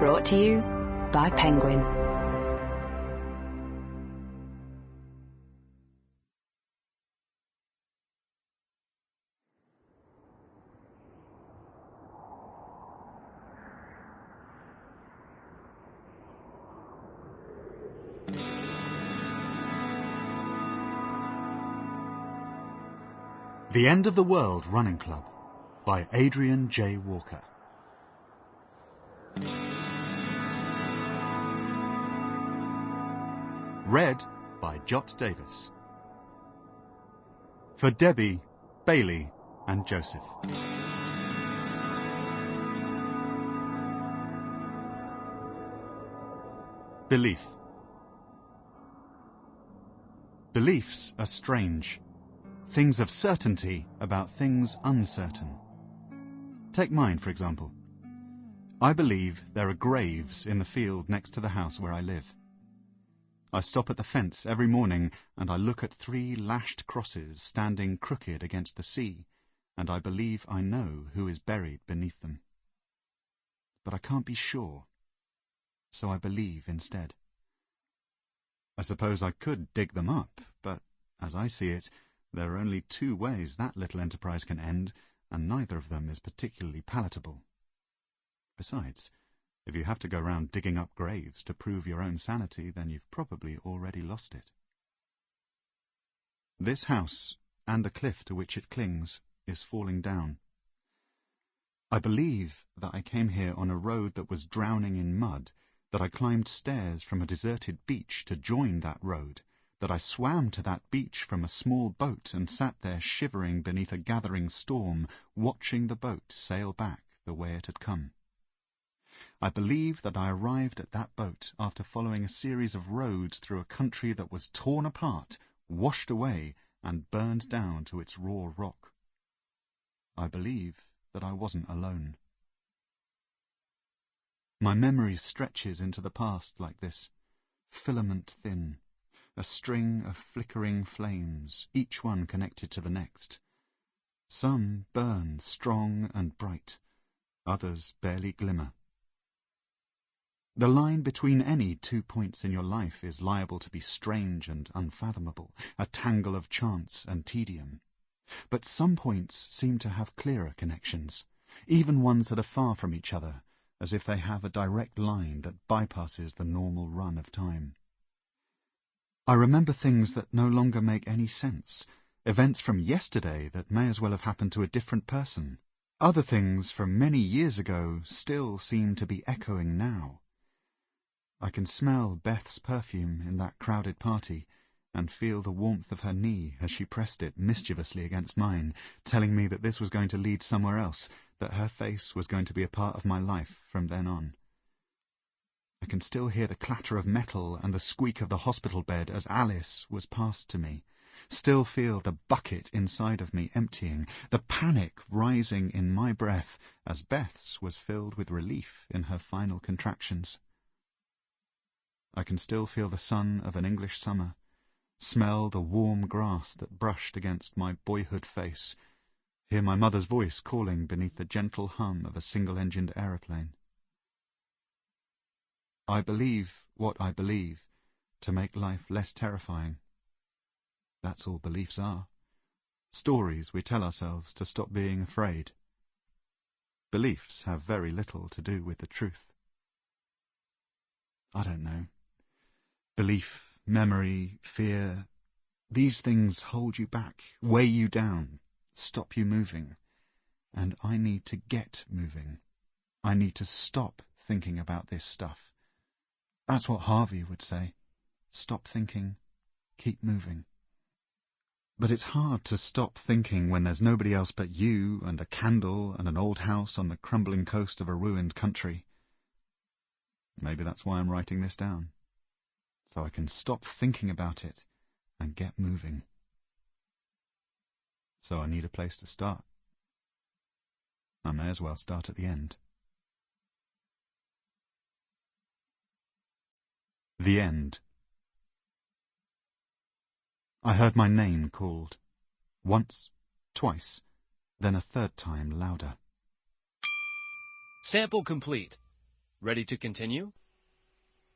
Brought to you by Penguin. The End of the World Running Club by Adrian J. Walker. Read by Jot Davies. For Debbie, Bailey and Joseph. Belief. Beliefs are strange. Things of certainty about things uncertain. Take mine, for example. I believe there are graves in the field next to the house where I live. I stop at the fence every morning and I look at 3 lashed crosses standing crooked against the sea, and I believe I know who is buried beneath them. But I can't be sure, so I believe instead. I suppose I could dig them up, but as I see it, there are only 2 ways that little enterprise can end, and neither of them is particularly palatable. Besides, if you have to go round digging up graves to prove your own sanity, then you've probably already lost it. This house, and the cliff to which it clings, is falling down. I believe that I came here on a road that was drowning in mud, that I climbed stairs from a deserted beach to join that road, that I swam to that beach from a small boat and sat there shivering beneath a gathering storm, watching the boat sail back the way it had come. I believe that I arrived at that boat after following a series of roads through a country that was torn apart, washed away, and burned down to its raw rock. I believe that I wasn't alone. My memory stretches into the past like this, filament thin, a string of flickering flames, each one connected to the next. Some burn strong and bright, others barely glimmer. The line between any 2 points in your life is liable to be strange and unfathomable, a tangle of chance and tedium. But some points seem to have clearer connections, even ones that are far from each other, as if they have a direct line that bypasses the normal run of time. I remember things that no longer make any sense, events from yesterday that may as well have happened to a different person. Other things from many years ago still seem to be echoing now. I can smell Beth's perfume in that crowded party, and feel the warmth of her knee as she pressed it mischievously against mine, telling me that this was going to lead somewhere else, that her face was going to be a part of my life from then on. I can still hear the clatter of metal and the squeak of the hospital bed as Alice was passed to me, still feel the bucket inside of me emptying, the panic rising in my breath as Beth's was filled with relief in her final contractions. I can still feel the sun of an English summer, smell the warm grass that brushed against my boyhood face, hear my mother's voice calling beneath the gentle hum of a single-engined aeroplane. I believe what I believe to make life less terrifying. That's all beliefs are. Stories we tell ourselves to stop being afraid. Beliefs have very little to do with the truth. I don't know. Belief, memory, fear, these things hold you back, weigh you down, stop you moving. And I need to get moving. I need to stop thinking about this stuff. That's what Harvey would say. Stop thinking, keep moving. But it's hard to stop thinking when there's nobody else but you and a candle and an old house on the crumbling coast of a ruined country. Maybe that's why I'm writing this down, so I can stop thinking about it and get moving. So I need a place to start. I may as well start at the end. The end. I heard my name called. Once, twice, then a third time louder. Sample complete. Ready to continue?